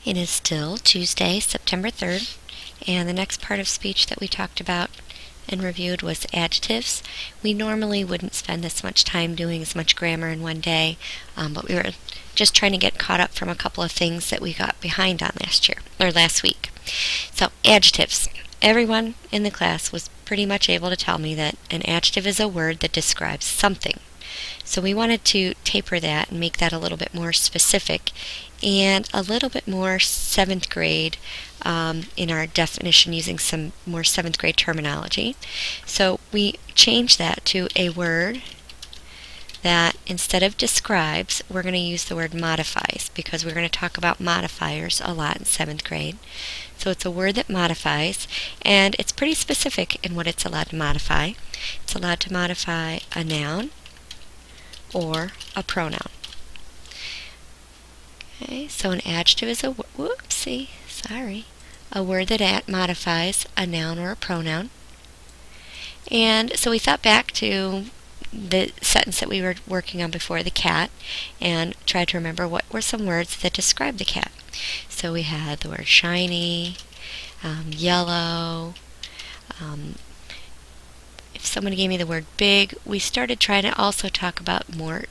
It is still Tuesday, September 3rd, and the next part of speech that we talked about and reviewed was adjectives. We normally wouldn't spend this much time doing as much grammar in one day, but we were just trying to get caught up from a couple of things that we got behind on last week. So, adjectives. Everyone in the class was pretty much able to tell me that an adjective is a word that describes something. So we wanted to taper that and make that a little bit more specific and a little bit more 7th grade in our definition, using some more 7th grade terminology. So we changed that to a word that instead of describes, we're going to use the word modifies, because we're going to talk about modifiers a lot in 7th grade. So it's a word that modifies, and it's pretty specific in what it's allowed to modify. It's allowed to modify a noun or a pronoun. Okay, so an adjective is a word that modifies a noun or a pronoun. And so we thought back to the sentence that we were working on before, the cat, and tried to remember what were some words that describe the cat. So we had the word shiny, yellow. If somebody gave me the word big, we started trying to also talk about more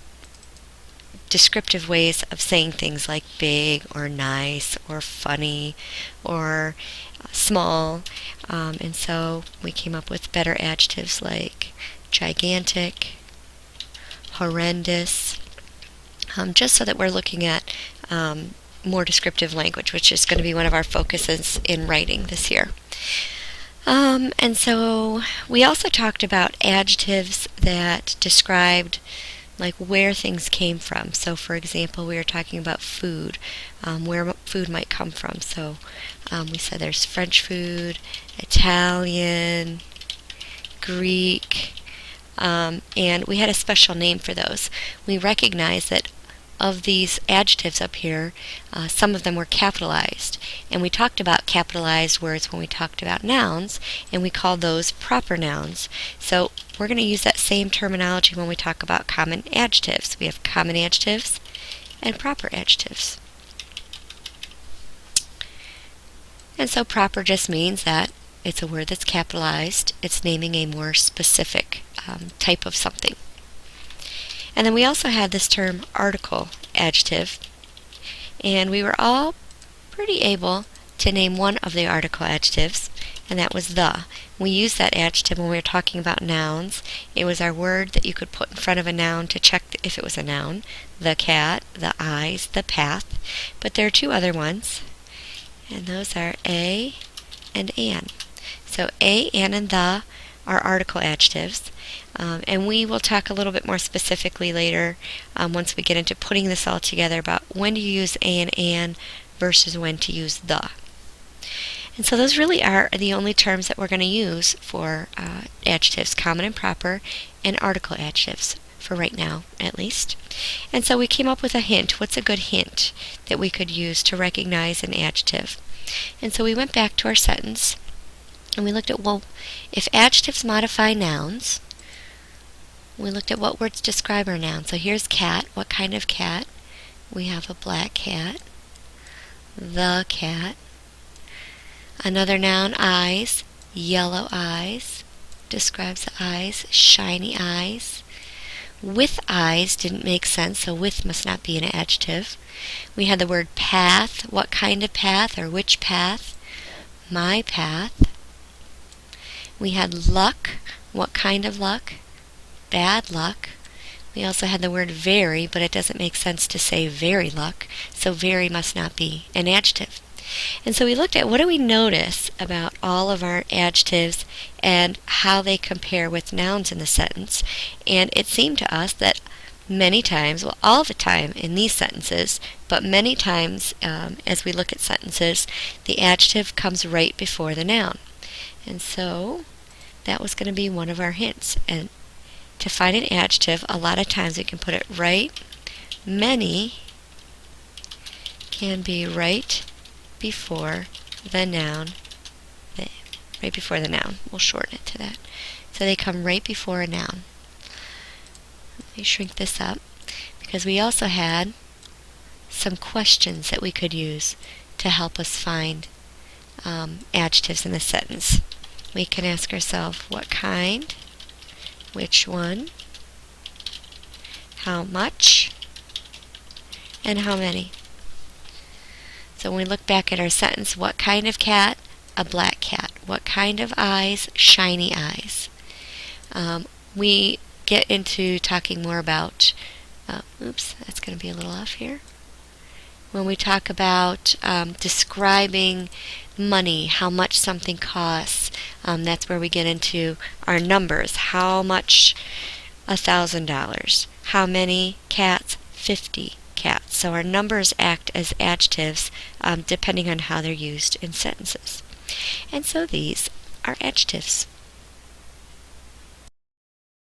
descriptive ways of saying things like big or nice or funny or small. And so we came up with better adjectives like gigantic, horrendous, just so that we're looking at more descriptive language, which is going to be one of our focuses in writing this year. And so we also talked about adjectives that described like where things came from. So for example, we were talking about food, where food might come from. So we said there's French food, Italian, Greek, and we had a special name for those. We recognized that of these adjectives up here, some of them were capitalized. And we talked about capitalized words when we talked about nouns, and we called those proper nouns. So we're going to use that same terminology when we talk about common adjectives. We have common adjectives and proper adjectives. And so proper just means that it's a word that's capitalized. It's naming a more specific type of something. And then we also had this term article adjective, and we were all pretty able to name one of the article adjectives, and that was the. We used that adjective when we were talking about nouns. It was our word that you could put in front of a noun to check if it was a noun. The cat, the eyes, the path. But there are two other ones, and those are a and an. So a, an, and the are article adjectives. And we will talk a little bit more specifically later once we get into putting this all together about when to use a and an versus when to use the. And so those really are the only terms that we're going to use for adjectives, common and proper, and article adjectives, for right now at least. And so we came up with a hint. What's a good hint that we could use to recognize an adjective? And so we went back to our sentence and we looked at, well, if adjectives modify nouns, we looked at what words describe our noun. So here's cat. What kind of cat? We have a black cat. The cat. Another noun, eyes. Yellow eyes. Describes the eyes. Shiny eyes. With eyes didn't make sense, so with must not be an adjective. We had the word path. What kind of path or which path? My path. We had luck. What kind of luck? Bad luck. We also had the word very, but it doesn't make sense to say very luck, so very must not be an adjective. And so we looked at what do we notice about all of our adjectives and how they compare with nouns in the sentence. And it seemed to us that many times, well, all the time in these sentences, but many times as we look at sentences, the adjective comes right before the noun. And so that was going to be one of our hints. And to find an adjective, a lot of times we can put it right. Many can be right before the noun. Right before the noun. We'll shorten it to that. So they come right before a noun. Let me shrink this up because we also had some questions that we could use to help us find adjectives in a sentence. We can ask ourselves what kind, which one, how much, and how many. So when we look back at our sentence, what kind of cat? A black cat. What kind of eyes? Shiny eyes. We get into talking more about, oops, that's going to be a little off here. When we talk about describing money, how much something costs, that's where we get into our numbers. How much? $1,000. How many cats? 50 cats. So our numbers act as adjectives depending on how they're used in sentences. And so these are adjectives.